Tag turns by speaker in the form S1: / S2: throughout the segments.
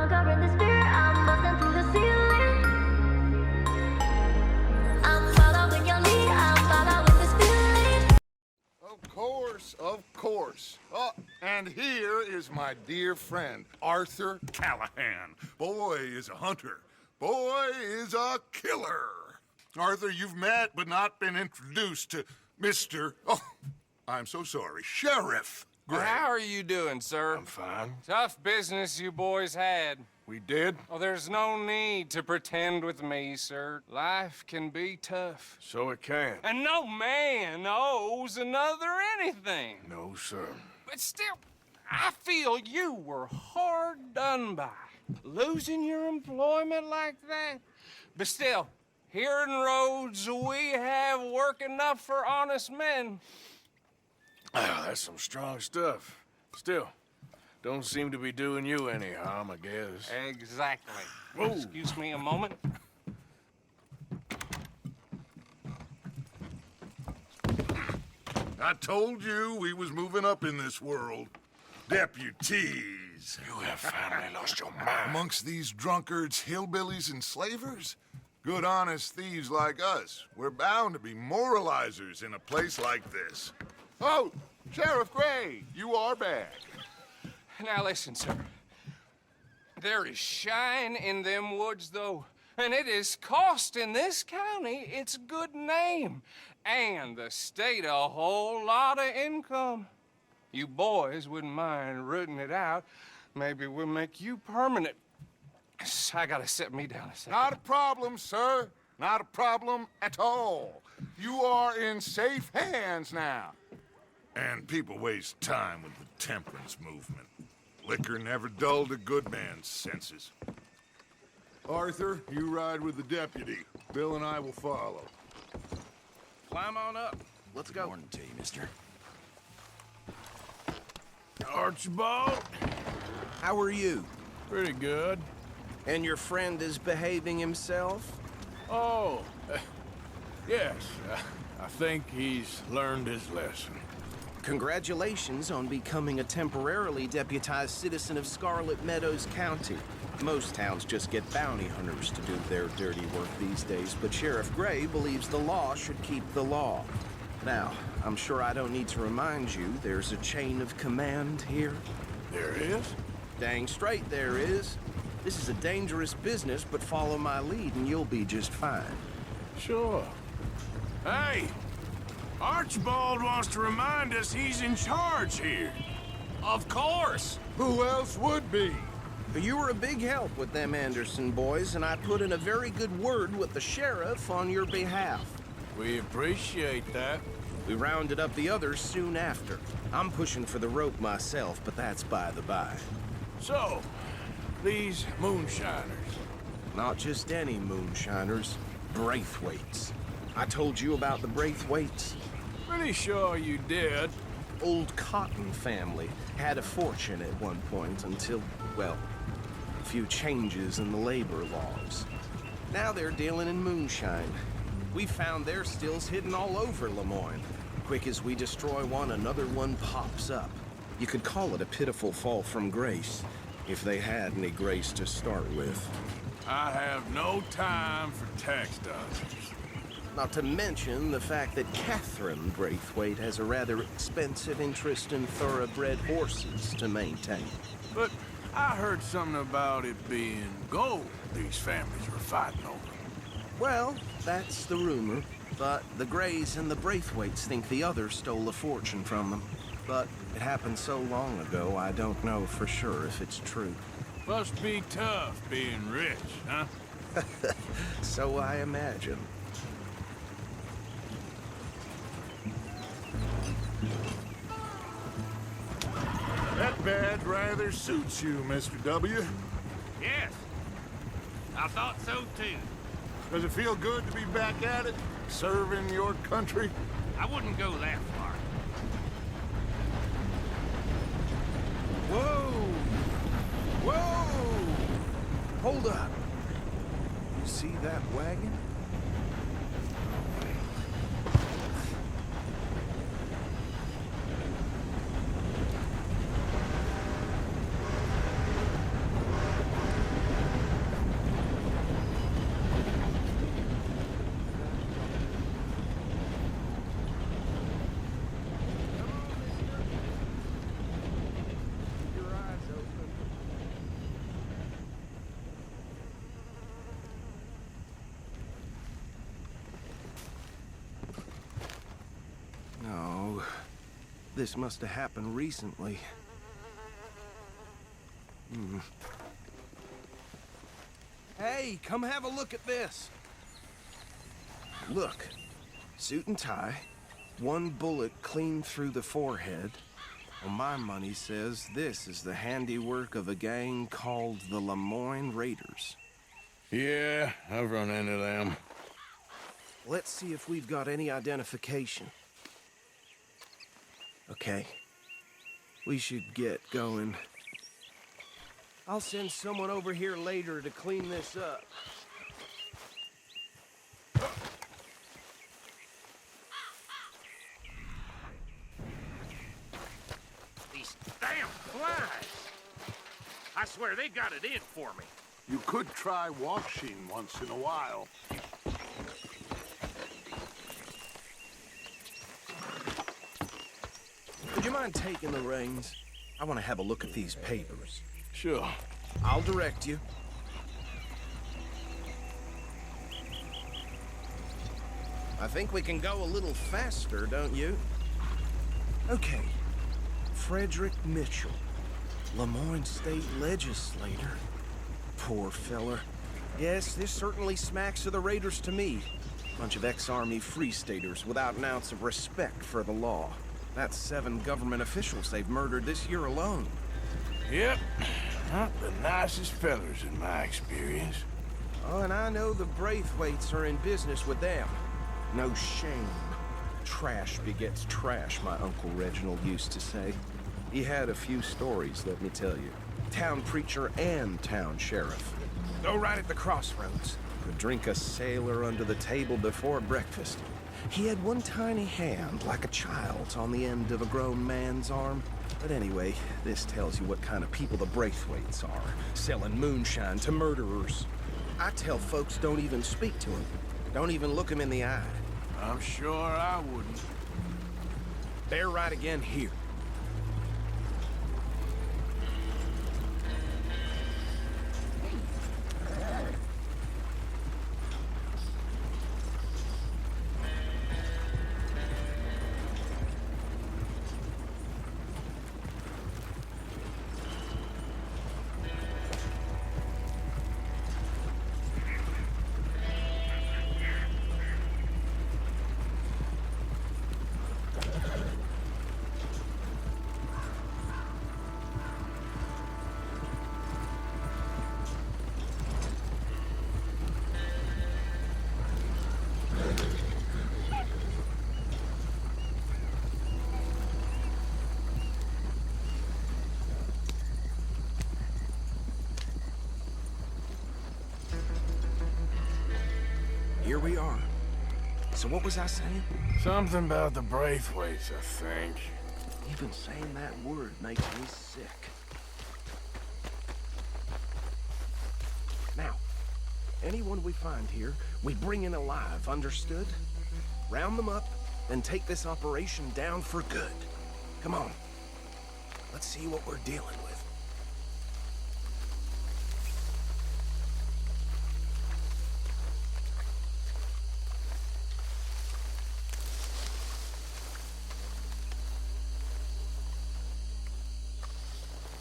S1: conquering this fear. I'm busting through the ceiling. I'm following your lead. I'm following this feeling.
S2: Of course, of course. Oh, and here is my dear friend, Arthur Callahan. Boy is a hunter. Boy is a killer. Arthur, you've met but not been introduced to Mr. Oh, I'm so sorry, Sheriff Gray.
S3: How are you doing, sir?
S2: I'm fine.
S3: Tough business you boys had.
S2: We did?
S3: Oh, there's no need to pretend with me, sir. Life can be tough.
S2: So it can.
S3: And no man owes another anything.
S2: No, sir.
S3: But still, I feel you were hard done by. Losing your employment like that. But still, here in Rhodes, we have work enough for honest men.
S4: Oh, that's some strong stuff. Still, don't seem to be doing you any harm, I guess.
S3: Exactly.
S4: Whoa.
S3: Excuse me a moment.
S2: I told you we was moving up in this world. Deputies.
S4: You have finally lost your mind.
S2: Amongst these drunkards, hillbillies, and slavers? Good, honest thieves like us. We're bound to be moralizers in a place like this. Oh, Sheriff Gray, you are back.
S3: Now listen, sir. There is shine in them woods, though, and it is costing this county its good name and the state a whole lot of income. You boys wouldn't mind rooting it out. Maybe we'll make you permanent. I gotta sit me down a second.
S2: Not a problem, sir. Not a problem at all. You are in safe hands now. And people waste time with the temperance movement. Liquor never dulled a good man's senses. Arthur, you ride with the deputy. Bill and I will follow.
S5: Climb on up. Let's go.
S6: Morning to you, mister.
S4: Archibald?
S5: How are you?
S4: Pretty good.
S5: And your friend is behaving himself?
S4: Oh, yes. I think he's learned his lesson.
S5: Congratulations on becoming a temporarily deputized citizen of Scarlet Meadows County. Most towns just get bounty hunters to do their dirty work these days, but Sheriff Gray believes the law should keep the law. Now, I'm sure I don't need to remind you there's a chain of command here.
S4: There is?
S5: Dang straight there is. This is a dangerous business, but follow my lead and you'll be just fine.
S4: Sure. Hey! Archibald wants to remind us he's in charge here.
S3: Of course.
S2: Who else would be?
S5: You were a big help with them Anderson boys, and I put in a very good word with the sheriff on your behalf.
S4: We appreciate that.
S5: We rounded up the others soon after. I'm pushing for the rope myself, but that's by the by.
S4: So, these moonshiners.
S5: Not just any moonshiners, Braithwaites. I told you about the Braithwaites.
S4: Pretty sure you did.
S5: Old Cotton family had a fortune at one point until, well, a few changes in the labor laws. Now they're dealing in moonshine. We found their stills hidden all over Lemoyne. Quick as we destroy one, another one pops up. You could call it a pitiful fall from grace, if they had any grace to start with.
S4: I have no time for tax dodgers.
S5: Not to mention the fact that Catherine Braithwaite has a rather expensive interest in thoroughbred horses to maintain.
S4: But I heard something about it being gold these families were fighting over.
S5: Well, that's the rumor. But the Grays and the Braithwaites think the others stole a fortune from them. But it happened so long ago, I don't know for sure if it's true.
S4: Must be tough being rich, huh?
S5: So I imagine.
S2: That badge rather suits you, Mr. W.
S7: Yes, I thought so too.
S2: Does it feel good to be back at it, serving your country?
S7: I wouldn't go that far.
S5: Whoa! Whoa! Hold up. You see that wagon? This must have happened recently. Hey, come have a look at this. Look, suit and tie, one bullet clean through the forehead. Well, my money says this is the handiwork of a gang called the Lemoyne Raiders.
S4: Yeah, I've run into them.
S5: Let's see if we've got any identification. Okay. We should get going. I'll send someone over here later to clean this up.
S7: These damn flies! I swear they got it in for me.
S2: You could try washing once in a while.
S5: Would you mind taking the reins? I want to have a look at these papers.
S4: Sure.
S5: I'll direct you. I think we can go a little faster, don't you? Okay. Frederick Mitchell, Lemoyne State Legislator. Poor feller. Yes, this certainly smacks of the Raiders to me. Bunch of ex-Army Free Staters without an ounce of respect for the law. That's 7 government officials they've murdered this year alone.
S4: Yep. Not the nicest fellers in my experience.
S5: Oh, and I know the Braithwaites are in business with them. No shame. Trash begets trash, my Uncle Reginald used to say. He had a few stories, let me tell you. Town preacher and town sheriff. Go right at the crossroads. Could drink a sailor under the table before breakfast. He had one tiny hand, like a child's, on the end of a grown man's arm. But anyway, this tells you what kind of people the Braithwaites are, selling moonshine to murderers. I tell folks don't even speak to them. Don't even look them in the eye.
S4: I'm sure I wouldn't.
S5: They're right again here. Here we are. So what was I saying?
S4: Something about the Braithwaites, I think.
S5: Even saying that word makes me sick. Now, anyone we find here, we bring in alive, understood? Round them up, then take this operation down for good. Come on. Let's see what we're dealing with.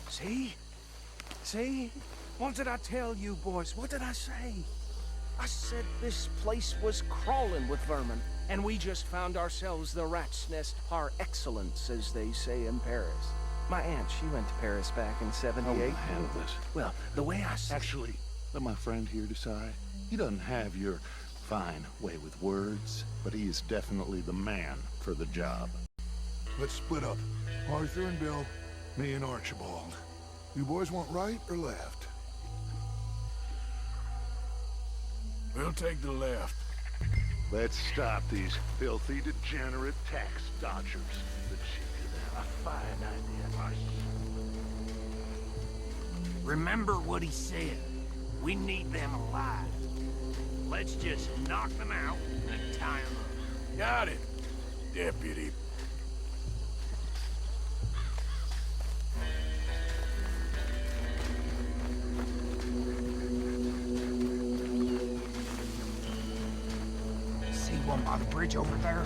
S5: See? See? What did I tell you, boys? What did I say? I said this place was crawling with vermin, and we just found ourselves the rat's nest par excellence, as they say in Paris. My aunt, she went to Paris back in '78.
S6: I'll handle this.
S5: Well, the way I see...
S6: Actually, let my friend here decide. He doesn't have your fine way with words, but he is definitely the man for the job.
S2: Let's split up. Arthur and Bill, me and Archibald. You boys want right or left?
S4: We'll take the left.
S8: Let's stop these filthy, degenerate tax dodgers. The cheek of that. A fine idea.
S7: Remember what he said. We need them alive. Let's just knock them out and tie them up.
S4: Got it, deputy.
S3: See one by the bridge over there?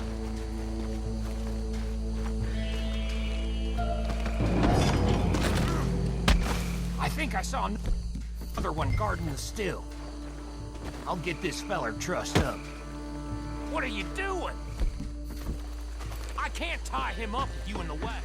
S7: think I saw another one guarding the still. I'll get this feller trussed up. What are you doing? I can't tie him up with you in the way.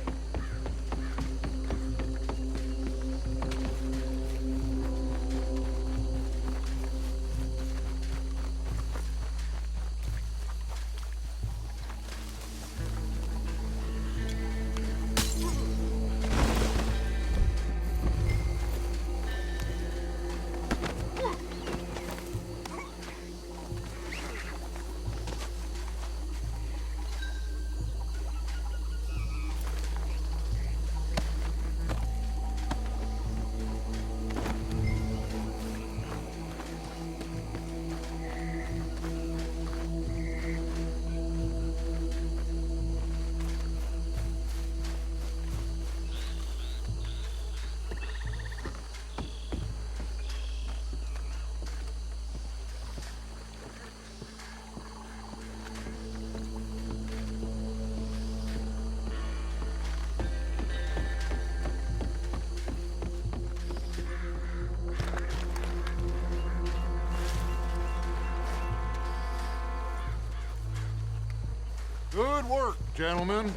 S2: Good work, gentlemen.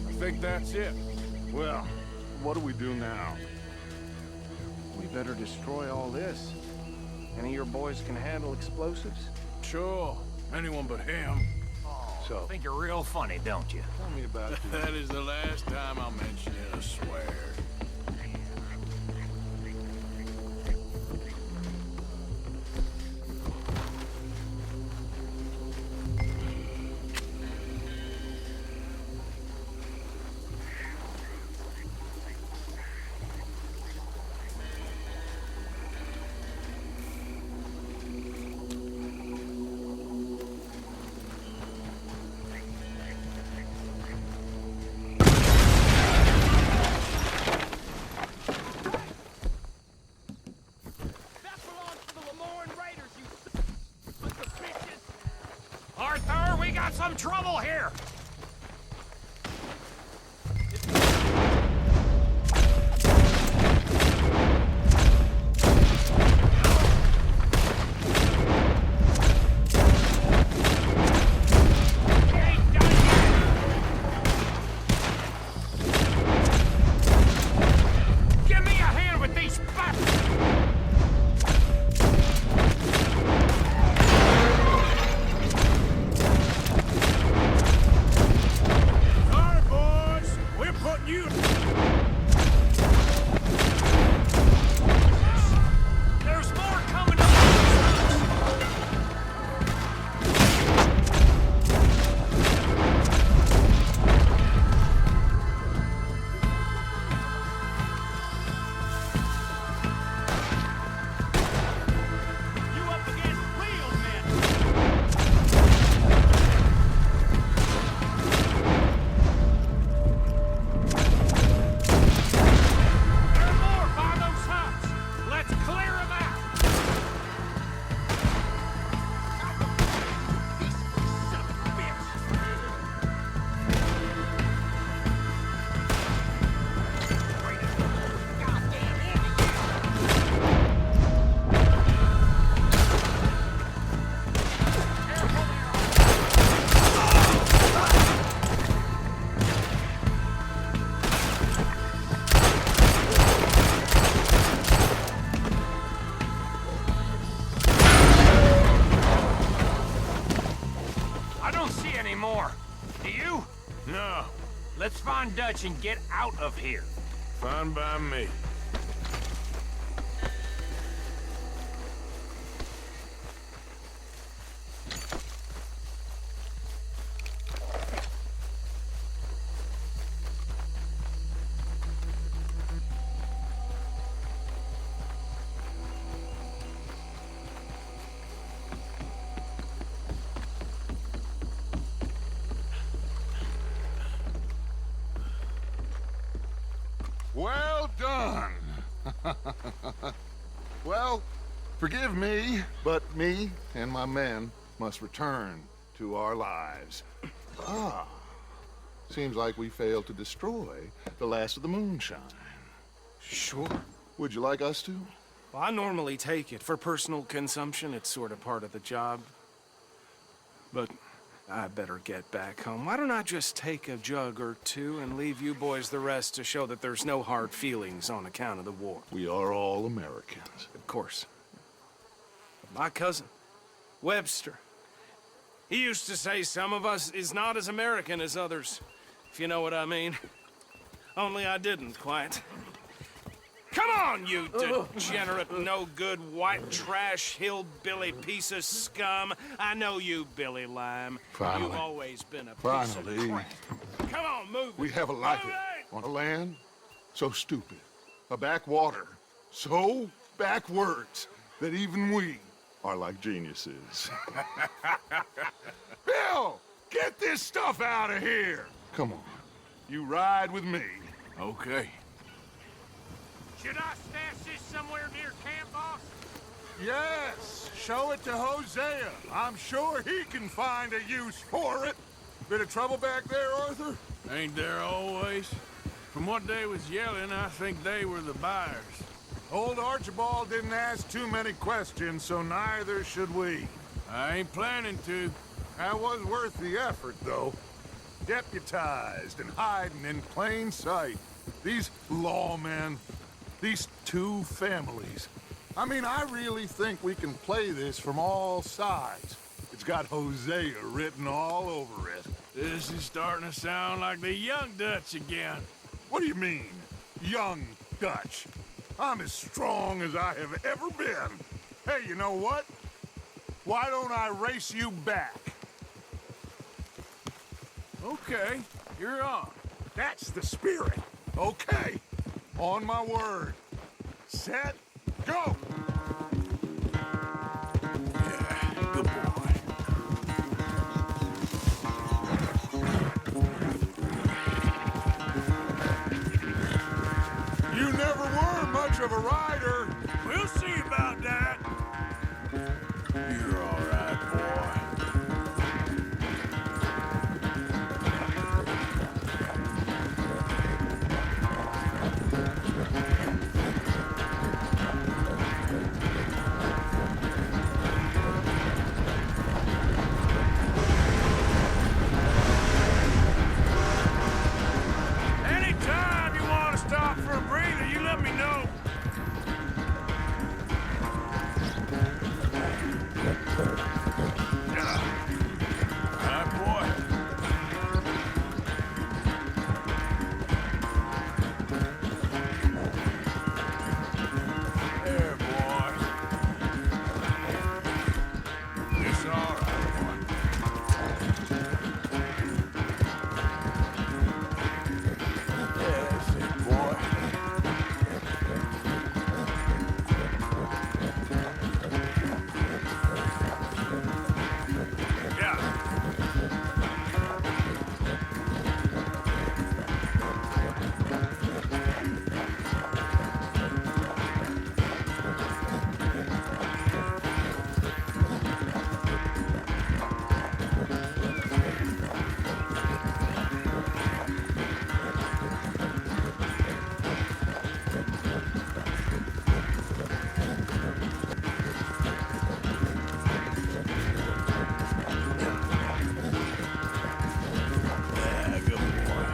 S4: I think that's it.
S6: Well, what do we do now?
S5: We better destroy all this. Any of your boys can handle explosives?
S4: Sure. Anyone but him.
S6: So,
S7: I think you're real funny, don't you?
S6: tell me about it.
S4: That is the last time I'll mention it, I swear.
S7: Arthur, we got some trouble here! Give me a hand with these bastards!
S4: You...
S7: There's more coming up! You up against real men! More. Do you?
S4: No.
S7: Let's find Dutch and get out of here.
S4: Fine by me.
S2: Well done. Well, forgive me, but me and my men must return to our lives. Ah,
S6: Seems like we failed to destroy the last of the moonshine.
S5: Sure.
S6: Would you like us to?
S5: Well, I normally take it. For personal consumption, it's sort of part of the job. But I better get back home. Why don't I just take a jug or two and leave you boys the rest to show that there's no hard feelings on account of the war?
S6: We are all Americans.
S5: Of course. My cousin, Webster, he used to say some of us is not as American as others, if you know what I mean. Only I didn't quite. Come on, you degenerate, no-good, white trash, hillbilly piece of scum. I know you, Billy Lime.
S6: Finally.
S5: You've always been a piece
S6: Finally.
S5: of crap. Come on, move it.
S6: We have a life
S5: Move it!
S6: on a land so stupid, a backwater so backwards that even we are like geniuses. Bill, get this stuff out of here. Come on, you ride with me.
S4: Okay.
S7: Should I stash this somewhere near camp, boss?
S2: Yes, show it to Hosea. I'm sure he can find a use for it. Bit of trouble back there, Arthur?
S4: Ain't there always? From what they was yelling, I think they were the buyers.
S2: Old Archibald didn't ask too many questions, so neither should we.
S4: I ain't planning to.
S2: That was worth the effort, though. Deputized and hiding in plain sight. These lawmen, these two families. I mean, I really think we can play this from all sides. It's got Hosea written all over it.
S4: This is starting to sound like the Young Dutch again.
S2: What do you mean, young Dutch? I'm as strong as I have ever been. Hey, you know what? Why don't I race you back?
S4: Okay, you're on.
S2: That's the spirit. Okay, on my word. Set, go!
S4: Yeah, good boy.
S2: You never were much of a rider.
S4: We'll see about that. You're all right, boy. Anytime you want to stop for a breather, you let me know. All right, boy. There, boy. It's all right, boy. Yeah, that's it, boy. Yeah. Yeah, good boy.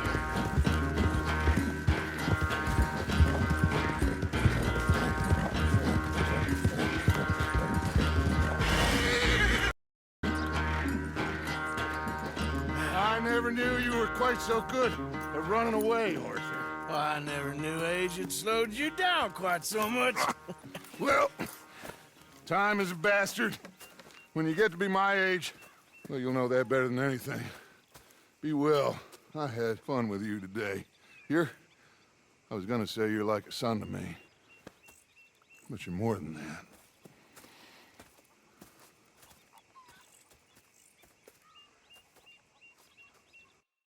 S2: I never knew you were quite so good at running away, Arthur.
S4: Well, I never knew age had slowed you down quite so much.
S2: Well, time is a bastard. When you get to be my age, well, you'll know that better than anything. Be well. I had fun with you today. I was gonna say you're like a son to me. But you're more than that.